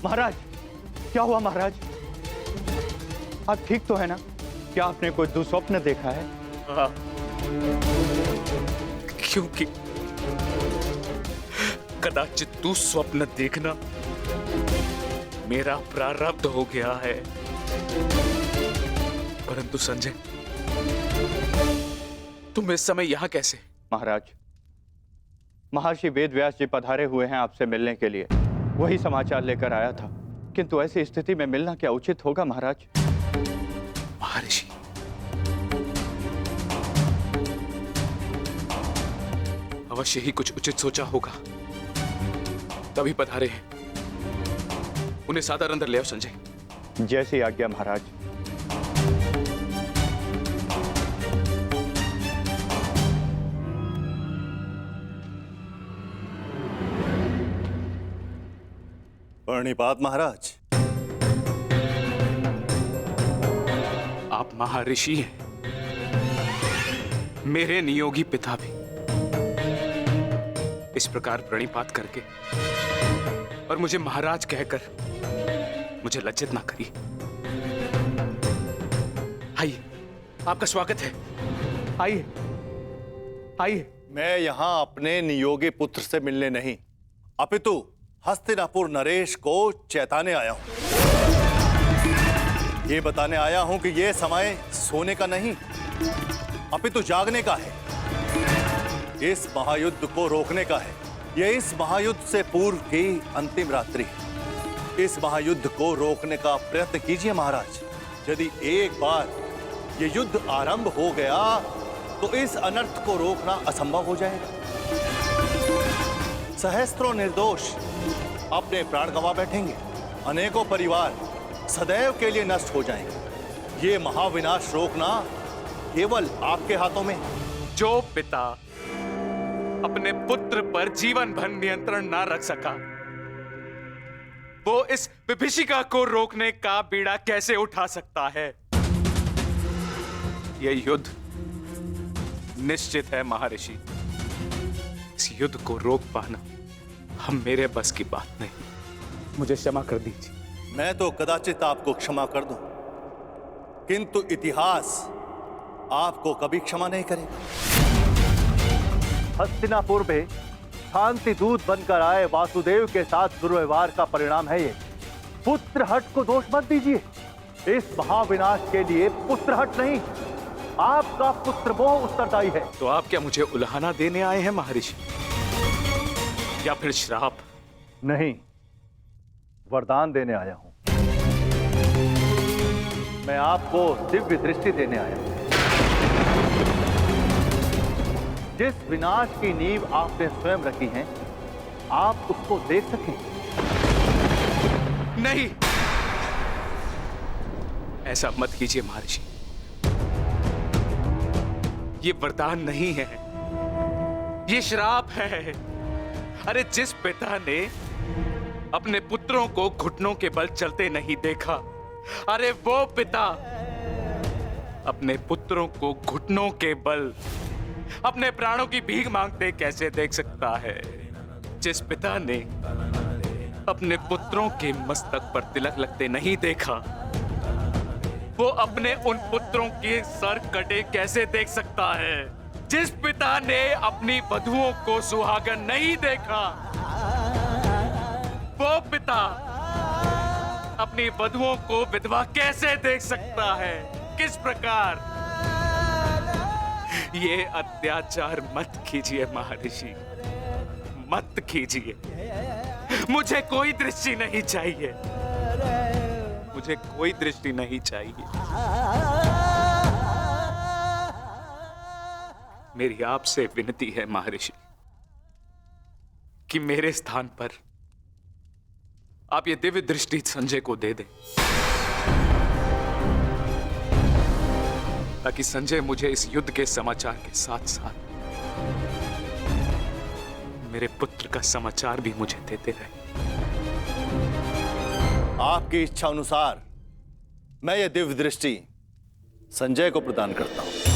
महाराज, क्या हुआ महाराज? आप ठीक तो है ना? क्या आपने कोई दुस्वप्न देखा है? हाँ, क्योंकि कदाचित दुस्वप्न देखना मेरा प्रारब्ध हो गया है। परंतु संजय, तुम इस समय यहां कैसे? महाराज, महर्षि वेदव्यास जी पधारे हुए हैं आपसे मिलने के लिए। वही समाचार लेकर आया था, किंतु ऐसी स्थिति में मिलना क्या उचित होगा महाराज? महर्षि, अवश्य ही कुछ उचित सोचा होगा, तभी पधारे हैं। उन्हें सादर अंदर ले आओ संजय। जैसी आज्ञा महाराज। प्रणिपात महाराज। आप महर्षि हैं, मेरे नियोगी पिता भी। इस प्रकार प्रणिपात करके और मुझे महाराज कहकर मुझे लज्जित ना करिए। आइए, आपका स्वागत है। आइए आइए। मैं यहां अपने नियोगी पुत्र से मिलने नहीं, अपितु हस्तिनापुर नरेश को चेताने आया हूं। ये बताने आया हूं कि यह समय सोने का नहीं, अपितु जागने का है। इस महायुद्ध को रोकने का है। यह इस महायुद्ध से पूर्व की अंतिम रात्रि है। इस महायुद्ध को रोकने का प्रयत्न कीजिए महाराज। यदि एक बार यह युद्ध आरंभ हो गया तो इस अनर्थ को रोकना असंभव हो जाएगा। सहस्त्रों निर्दोष अपने प्राण गंवा बैठेंगे, अनेकों परिवार सदैव के लिए नष्ट हो जाएंगे। ये महाविनाश रोकना केवल आपके हाथों में। जो पिता अपने पुत्र पर जीवन भर नियंत्रण ना रख सका, वो इस विभीषिका को रोकने का बीड़ा कैसे उठा सकता है? यह युद्ध निश्चित है महर्षि। इस युद्ध को रोक पाना हम मेरे बस की बात नहीं। मुझे क्षमा कर दीजिए। मैं तो कदाचित आपको क्षमा कर दूं, किंतु इतिहास आपको कभी क्षमा नहीं करेगा। हस्तिनापुर में शांति दूत बनकर आए वासुदेव के साथ दुर्व्यवहार का परिणाम है ये। पुत्र हट को दोष मत दीजिए। इस महाविनाश के लिए पुत्र हट नहीं, आपका पुत्र मोह उत्तरदायी है। तो आप क्या मुझे उल्हाना देने आए हैं महर्षि, या फिर श्राप? नहीं, वरदान देने आया हूं। मैं आपको दिव्य दृष्टि देने आया हूं। जिस विनाश की नींव आपने स्वयं रखी है, आप उसको देख सकें। नहीं, ऐसा मत कीजिए महर्षि। ये वरदान नहीं है, ये श्राप है। अरे, जिस पिता ने अपने पुत्रों को घुटनों के बल चलते नहीं देखा, अरे वो पिता अपने पुत्रों को घुटनों के बल अपने प्राणों की भीख मांगते कैसे देख सकता है? जिस पिता ने अपने पुत्रों के मस्तक पर तिलक लगते नहीं देखा, वो अपने उन पुत्रों के सर कटे कैसे देख सकता है? जिस पिता ने अपनी वधुओं को सुहागन नहीं देखा, वो पिता अपनी वधुओं को विधवा कैसे देख सकता है? किस प्रकार? ये अत्याचार मत कीजिए महर्षि, मत कीजिए। मुझे कोई दृष्टि नहीं चाहिए, मुझे कोई दृष्टि नहीं चाहिए। मेरी आपसे विनती है महर्षि कि मेरे स्थान पर आप ये दिव्य दृष्टि संजय को दे दें, ताकि संजय मुझे इस युद्ध के समाचार के साथ साथ मेरे पुत्र का समाचार भी मुझे देते रहे। आपकी इच्छा अनुसार मैं ये दिव्य दृष्टि संजय को प्रदान करता हूं।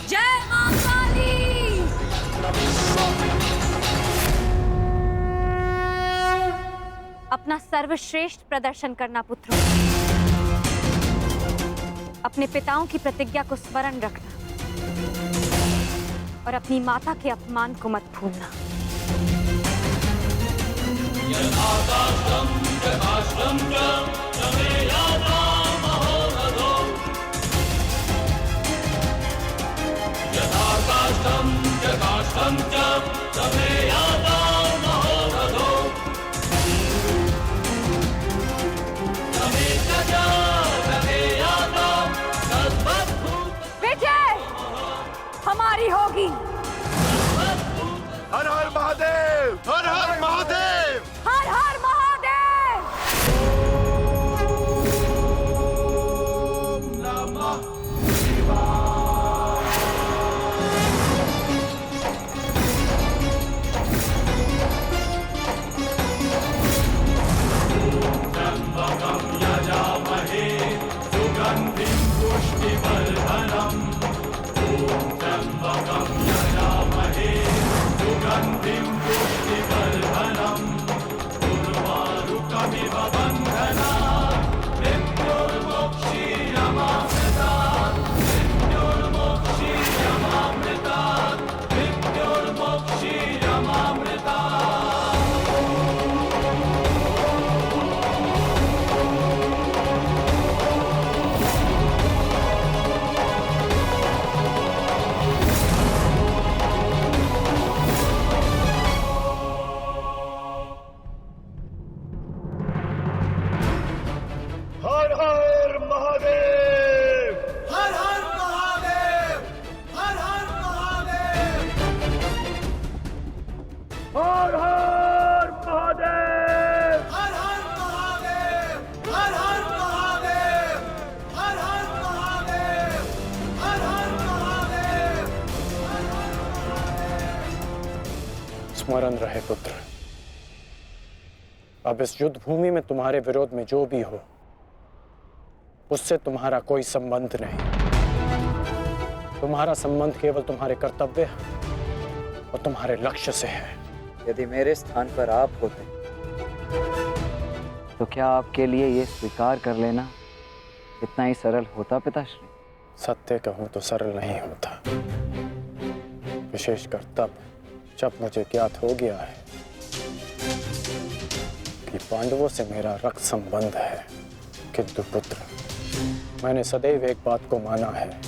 जय मां काली। अपना सर्वश्रेष्ठ प्रदर्शन करना पुत्रों। अपने पिताओं की प्रतिज्ञा को स्मरण रखना और अपनी माता के अपमान को मत भूलना। विजय हमारी होगी। हर हर महादेव, हर हर महादेव। हर हर महादेव। हर हर महादेव, हर हर महादेव, हर हर महादेव, हर हर महादेव, हर हर महादेव, हर हर महादेव, हर हर महादेव, हर हर महादेव। स्मरण रहे पुत्र, अब इस युद्ध भूमि में तुम्हारे विरोध में जो भी हो उससे तुम्हारा कोई संबंध नहीं। तुम्हारा संबंध केवल तुम्हारे कर्तव्य और तुम्हारे लक्ष्य से है। यदि मेरे स्थान पर आप होते तो क्या आपके लिए ये स्वीकार कर लेना इतना ही सरल होता पिताश्री? सत्य कहूं तो सरल नहीं होता, विशेषकर तब जब मुझे ज्ञात हो गया है कि पांडवों से मेरा रक्त संबंध है। किंतु पुत्र, मैंने सदैव एक बात को माना है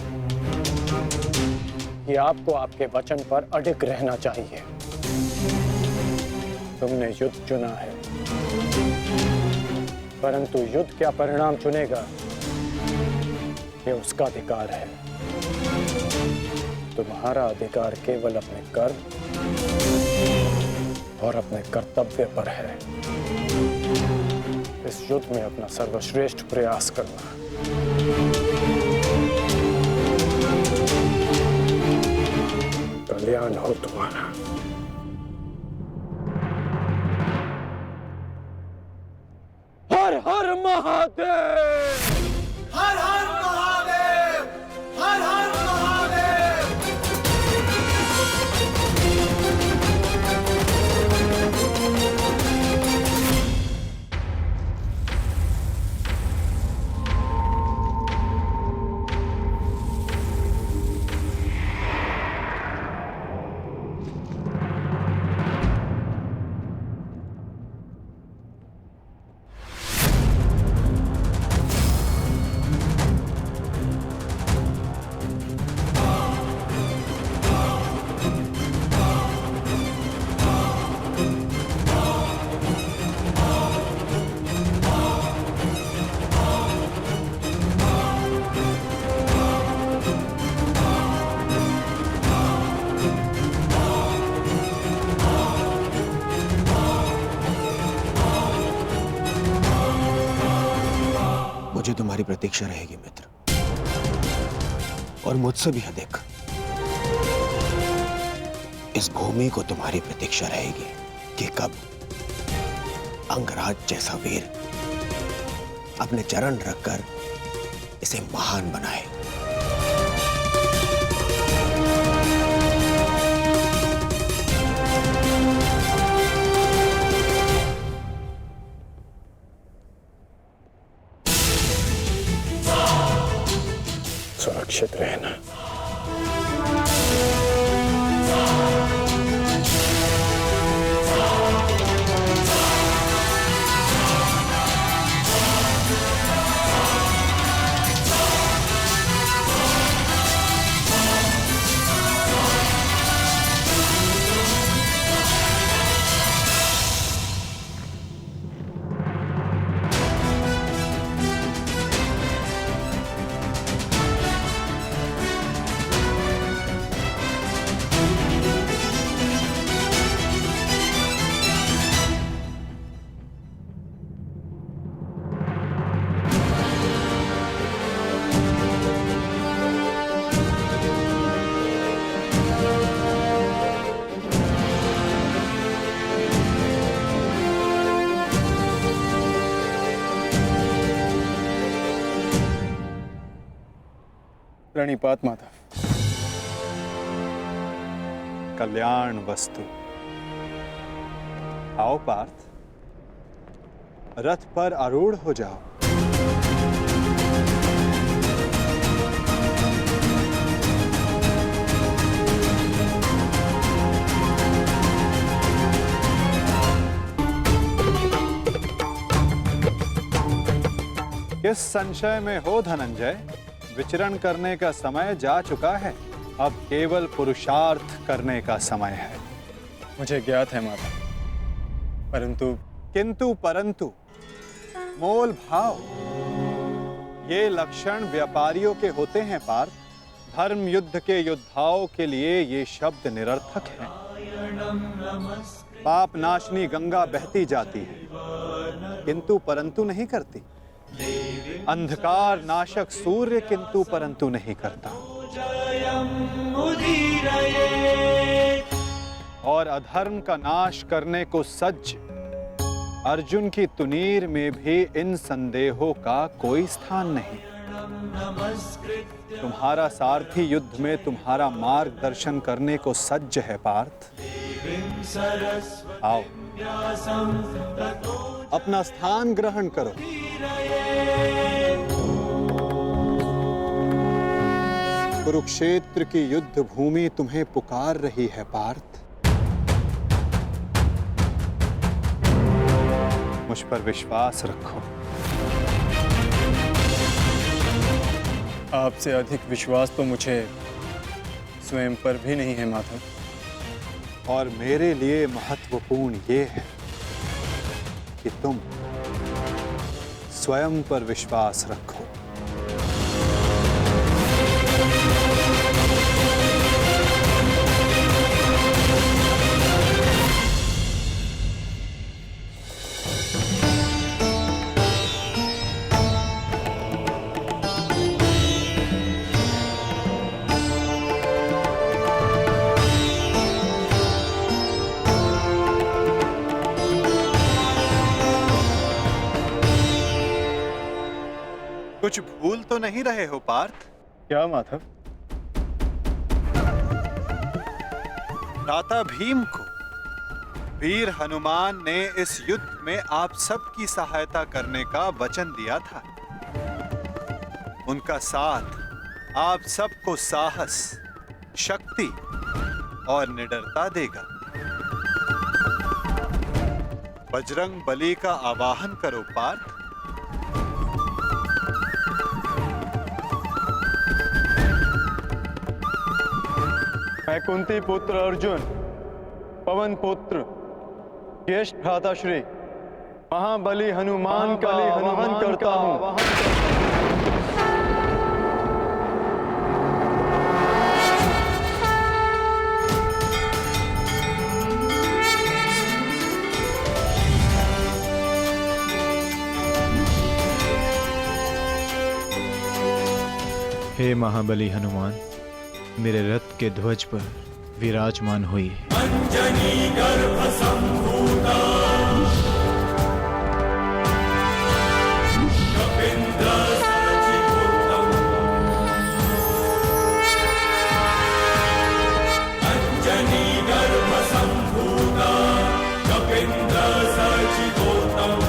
कि आपको आपके वचन पर अडिग रहना चाहिए। तुमने युद्ध चुना है, परंतु युद्ध क्या परिणाम चुनेगा ये उसका अधिकार है। तुम्हारा अधिकार केवल अपने कर्म और अपने कर्तव्य पर है। इस युद्ध में अपना सर्वश्रेष्ठ प्रयास करना। कल्याण हो तुम्हारा। हर हर महादेव, हर हर महादेव, हर हर महादेव। मुझे तुम्हारी प्रतीक्षा रहेगी मित्र, और मुझसे भी अधिक इस भूमि को तुम्हारी प्रतीक्षा रहेगी कि कब अंगराज जैसा वीर अपने चरण रखकर इसे महान बनाए। सुरक्षित रहना। प्रणिपात माता। कल्याण वस्तु। आओ पार्थ, रथ पर आरूढ़ हो जाओ। किस संशय में हो धनंजय? विचरण करने का समय जा चुका है, अब केवल पुरुषार्थ करने का समय है। मुझे ज्ञात है माता, किंतु परंतु मोल भाव, ये लक्षण व्यापारियों के होते हैं पार्थ। धर्म युद्ध के योद्धाओं के लिए ये शब्द निरर्थक हैं। पाप नाशनी गंगा बहती जाती है, किंतु परंतु नहीं करती। अंधकार नाशक सूर्य किंतु परंतु नहीं करता। और अधर्म का नाश करने को सज्ज अर्जुन की तुनीर में भी इन संदेहों का कोई स्थान नहीं। तुम्हारा सारथी युद्ध में तुम्हारा मार्गदर्शन करने को सज्ज है पार्थ। आओ, अपना स्थान ग्रहण करो। कुरुक्षेत्र की युद्ध भूमि तुम्हें पुकार रही है पार्थ। मुझ पर विश्वास रखो। आपसे अधिक विश्वास तो मुझे स्वयं पर भी नहीं है माधव। और मेरे लिए महत्वपूर्ण ये है कि तुम स्वयं पर विश्वास रखो। कुछ भूल तो नहीं रहे हो पार्थ? क्या माधव? भ्राता भीम को वीर हनुमान ने इस युद्ध में आप सबकी सहायता करने का वचन दिया था। उनका साथ आप सबको साहस, शक्ति और निडरता देगा। बजरंग बली का आवाहन करो पार्थ। मैं कुंती पुत्र अर्जुन, पवन पुत्र, ज्येष्ठ भ्राताश्री महाबली हनुमान का आवाहन करता हूँ। हे महाबली हनुमान, मेरे रथ के ध्वज पर विराजमान हुई। अंजनी गर्भ संभूता कपिंद्र सचिवोत्तम। अंजनी गर्भ संभूता कपिंद्र सचिवोत्तम।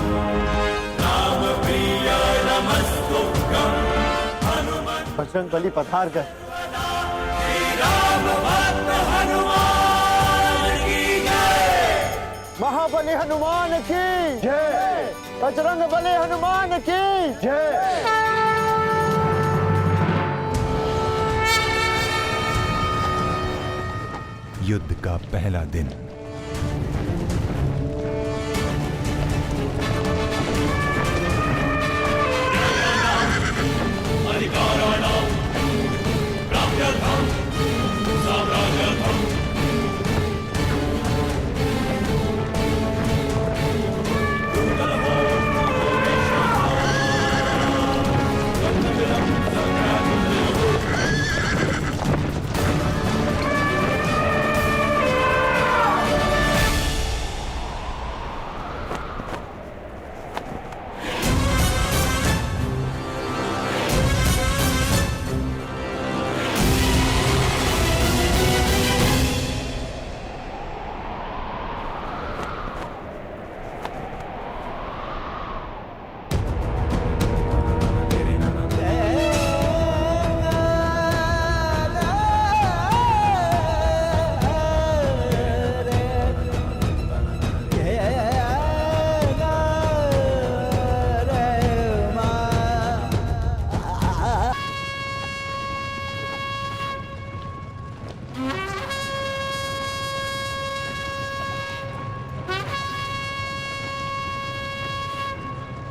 राम प्रिय नमस्तुभ्यं हनुमन्। बजरंग बली पधार गए। महाबली हनुमान की जय। बजरंग बली हनुमान की जय। युद्ध का पहला दिन।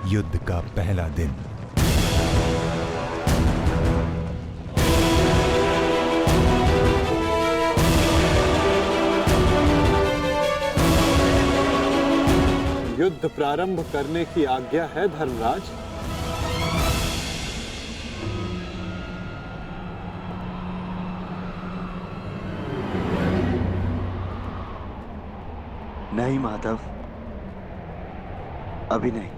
युद्ध का पहला दिन। युद्ध प्रारंभ करने की आज्ञा है धर्मराज। नहीं माधव, अभी नहीं।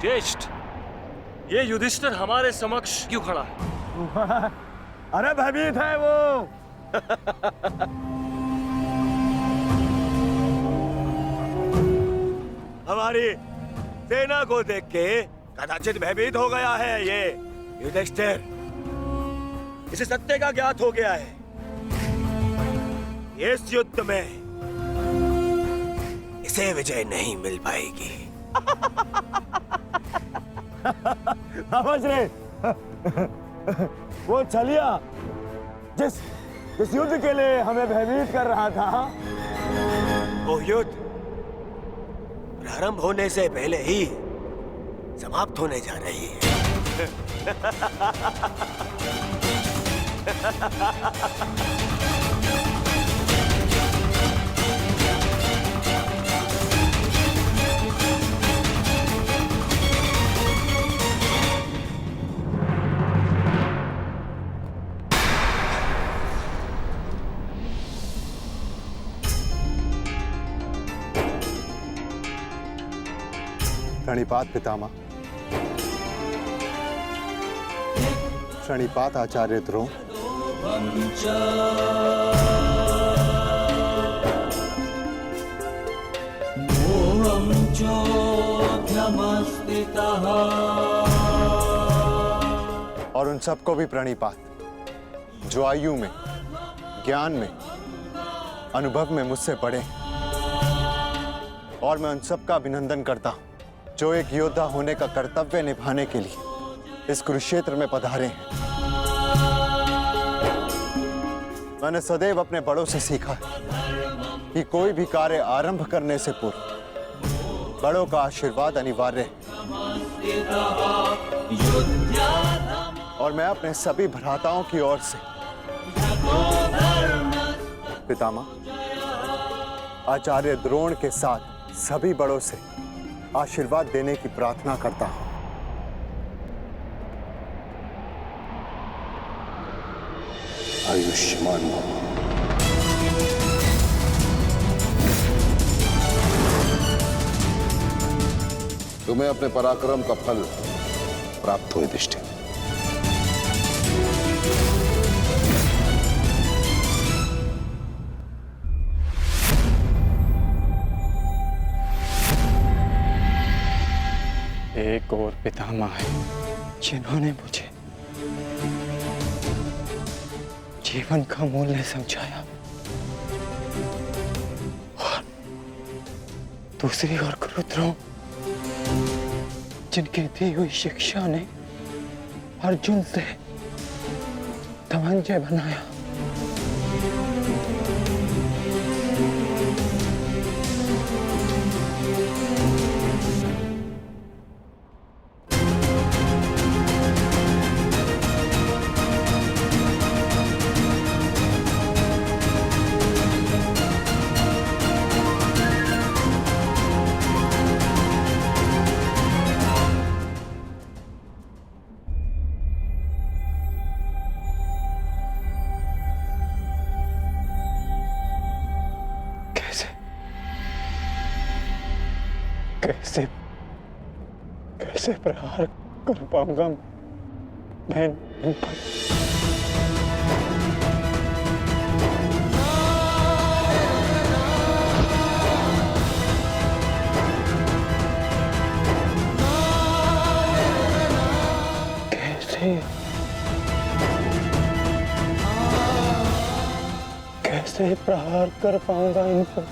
ज्येष्ठ, ये युधिष्ठिर हमारे समक्ष क्यों खड़ा है? अरे भयभीत है वो। हमारी सेना को देख के कदाचित भयभीत हो गया है ये युधिष्ठिर। इसे सत्य का ज्ञात हो गया है। इस युद्ध में इसे विजय नहीं मिल पाएगी। समझ रहे? वो छलिया जिस युद्ध के लिए हमें भयभीत कर रहा था, वो युद्ध प्रारंभ होने से पहले ही समाप्त होने जा रही है। प्रणिपात पितामह। प्रणिपात आचार्य द्रोण। और उन सबको भी प्रणिपात जो आयु में, ज्ञान में, अनुभव में मुझसे बड़े। और मैं उन सबका अभिनंदन करता हूं जो एक योद्धा होने का कर्तव्य निभाने के लिए इस कुरुक्षेत्र में पधारे हैं। मैंने सदैव अपने बड़ों से सीखा है कि कोई भी कार्य आरंभ करने से पूर्व बड़ों का आशीर्वाद अनिवार्य है। और मैं अपने सभी भ्राताओं की ओर से पितामह आचार्य द्रोण के साथ सभी बड़ों से आशीर्वाद देने की प्रार्थना करता हूं। आयुष्मान भव। तुम्हें अपने पराक्रम का फल प्राप्त हो युधिष्ठिर। एक और पितामह है जिन्होंने मुझे जीवन का मूल्य समझाया और दूसरी ओर गुरुद्रोण जिनकी दी हुई शिक्षा ने अर्जुन से धनंजय बनाया। कैसे प्रहार कर पाऊंगा मैं इन पर? कैसे प्रहार कर पाऊंगा इन पर?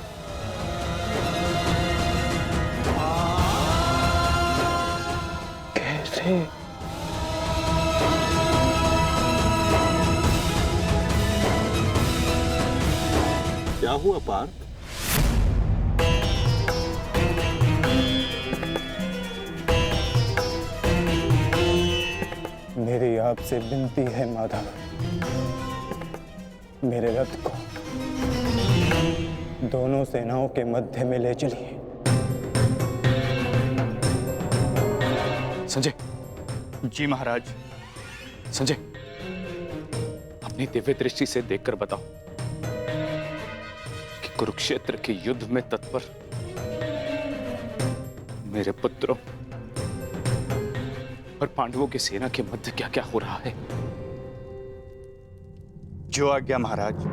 क्या हुआ पार्थ? मेरी आपसे विनती है माधव, मेरे रथ को दोनों सेनाओं के मध्य में ले चलिए। संजय। जी महाराज। संजय, अपनी दिव्य दृष्टि से देखकर बताओ कि कुरुक्षेत्र के युद्ध में तत्पर मेरे पुत्रों और पांडवों की सेना के मध्य क्या क्या हो रहा है। जो आज्ञा महाराज।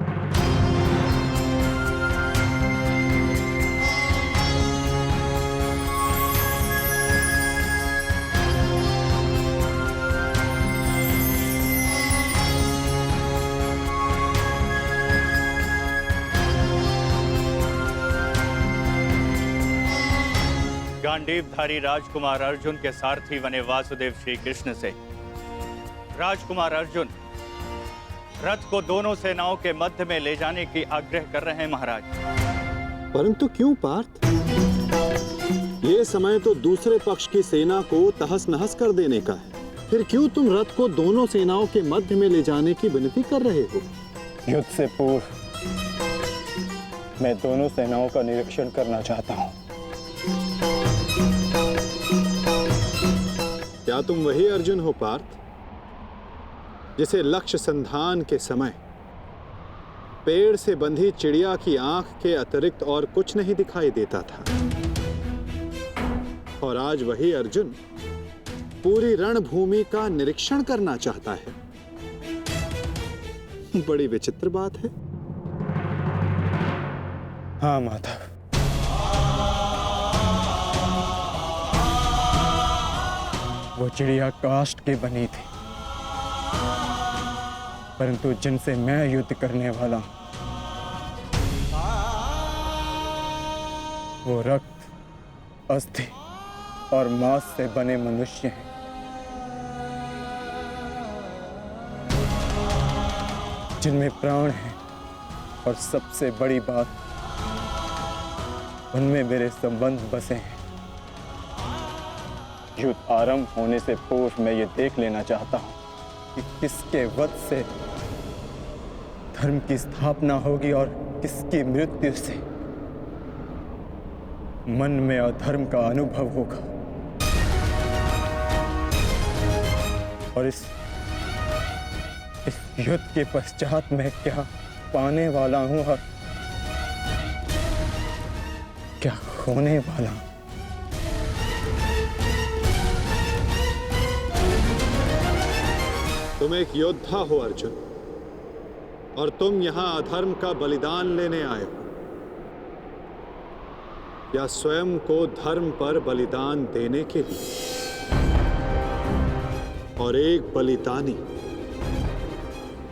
गांडीवधारी राजकुमार अर्जुन के सारथी बने वासुदेव श्री कृष्ण से राजकुमार अर्जुन रथ को दोनों सेनाओं के मध्य में ले जाने की आग्रह कर रहे हैं महाराज। परंतु क्यों पार्थ? ये समय तो दूसरे पक्ष की सेना को तहस नहस कर देने का है। फिर क्यों तुम रथ को दोनों सेनाओं के मध्य में ले जाने की विनती कर रहे हो? युद्ध से पूर्व मैं दोनों सेनाओं का निरीक्षण करना चाहता हूं। क्या तुम वही अर्जुन हो पार्थ, जिसे लक्ष्य संधान के समय पेड़ से बंधी चिड़िया की आंख के अतिरिक्त और कुछ नहीं दिखाई देता था? और आज वही अर्जुन पूरी रणभूमि का निरीक्षण करना चाहता है। बड़ी विचित्र बात है। हाँ माधव, वो चिड़िया काष्ठ की बनी थी, परंतु जिनसे मैं युद्ध करने वाला हूं वो रक्त, अस्थि और मांस से बने मनुष्य हैं। जिनमें प्राण है और सबसे बड़ी बात उनमें मेरे संबंध बसे हैं। युद्ध आरंभ होने से पूर्व मैं ये देख लेना चाहता हूं कि किसके वध से धर्म की स्थापना होगी और किसकी मृत्यु से मन में अधर्म का अनुभव होगा। और इस युद्ध के पश्चात मैं क्या पाने वाला हूं और क्या खोने वाला हूं। तुम एक योद्धा हो अर्जुन, और तुम यहां अधर्म का बलिदान लेने आए हो, या स्वयं को धर्म पर बलिदान देने के लिए। और एक बलिदानी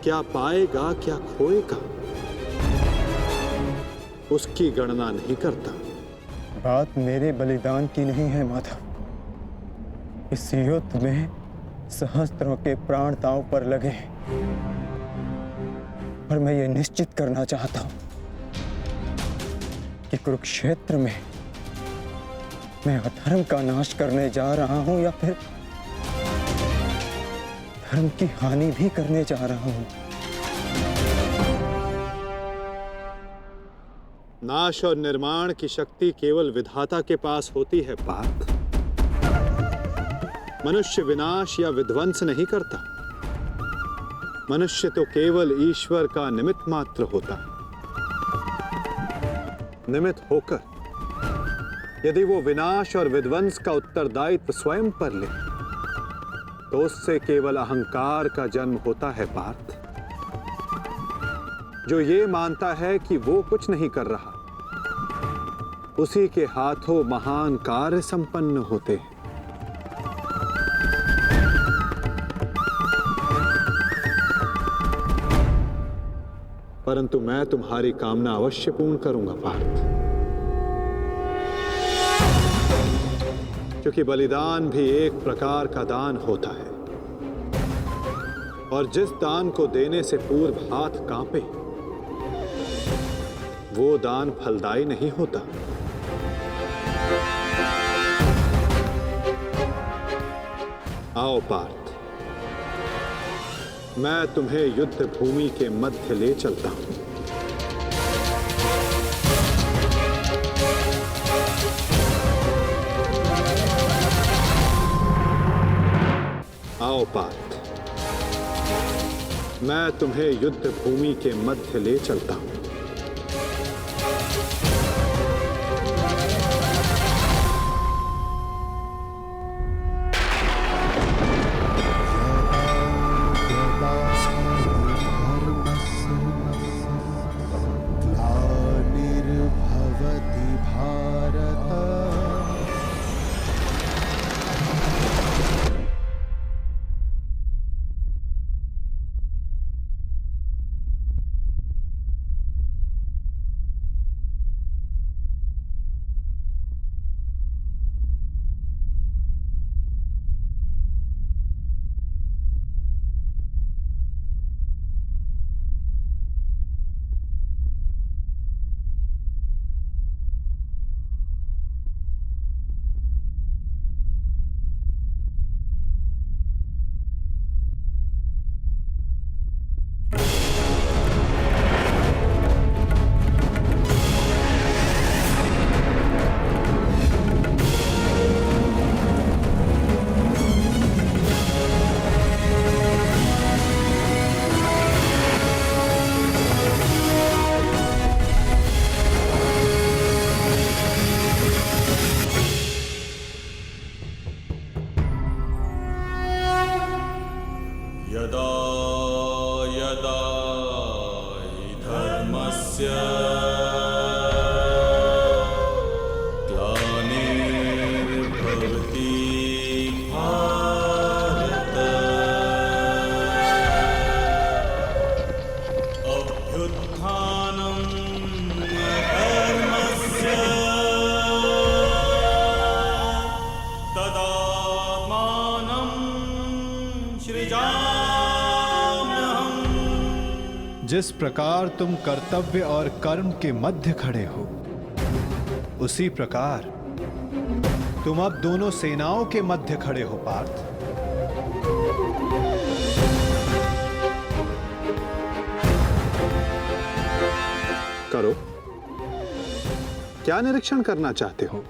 क्या पाएगा क्या खोएगा, उसकी गणना नहीं करता। बात मेरे बलिदान की नहीं है माधव। इस युद्ध में सहस्त्रों के प्राण दांव पर लगे हैं, और मैं ये निश्चित करना चाहता हूं कि कुरुक्षेत्र में मैं अधर्म का नाश करने जा रहा हूं या फिर धर्म की हानि भी करने जा रहा हूं। नाश और निर्माण की शक्ति केवल विधाता के पास होती है पार्थ। मनुष्य विनाश या विध्वंस नहीं करता। मनुष्य तो केवल ईश्वर का निमित्त मात्र होता है। निमित्त होकर यदि वो विनाश और विध्वंस का उत्तरदायित्व स्वयं पर ले, तो उससे केवल अहंकार का जन्म होता है पार्थ, जो ये मानता है कि वो कुछ नहीं कर रहा। उसी के हाथों महान कार्य संपन्न होते हैं। परंतु मैं तुम्हारी कामना अवश्य पूर्ण करूंगा पार्थ, क्योंकि बलिदान भी एक प्रकार का दान होता है, और जिस दान को देने से पूर्व हाथ कांपे, वो दान फलदायी नहीं होता। आओ पार्थ, मैं तुम्हें युद्ध भूमि के मध्य ले चलता हूं। आओ पार्थ, मैं तुम्हें युद्ध भूमि के मध्य ले चलता हूं। यदा यदा हि धर्मस्य ग्लानिर्भवति भारत अभ्युत्थानं धर्मस्य तदात्मानं सृजाम्यहम्। जिस प्रकार तुम कर्तव्य और कर्म के मध्य खड़े हो, उसी प्रकार तुम अब दोनों सेनाओं के मध्य खड़े हो पार्थ। करो, क्या निरीक्षण करना चाहते हो?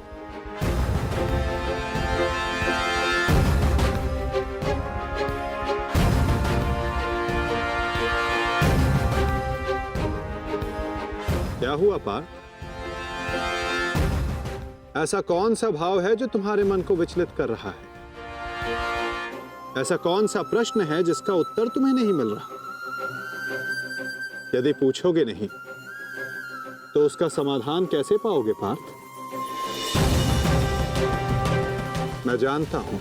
क्या हुआ पार्थ? ऐसा कौन सा भाव है जो तुम्हारे मन को विचलित कर रहा है? ऐसा कौन सा प्रश्न है जिसका उत्तर तुम्हें नहीं मिल रहा? यदि पूछोगे नहीं तो उसका समाधान कैसे पाओगे पार्थ? मैं जानता हूं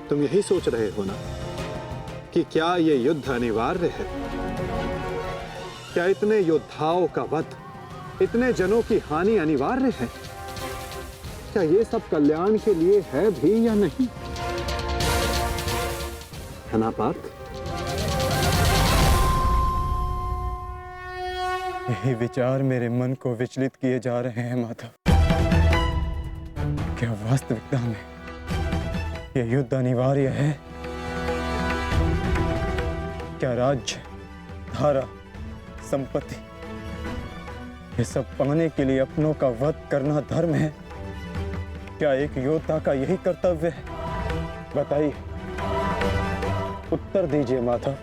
तुम यही सोच रहे हो ना कि क्या यह युद्ध अनिवार्य है? क्या इतने योद्धाओं का वध, इतने जनों की हानि अनिवार्य है? क्या ये सब कल्याण के लिए है भी या नहीं? है ना पार्थ? यही विचार मेरे मन को विचलित किए जा रहे हैं माधव। क्या वास्तविकता में यह युद्ध अनिवार्य है? क्या राज्य, धारा, संपत्ति, ये सब पाने के लिए अपनों का वध करना धर्म है? क्या एक योद्धा का यही कर्तव्य है? बताइए, उत्तर दीजिए माधव।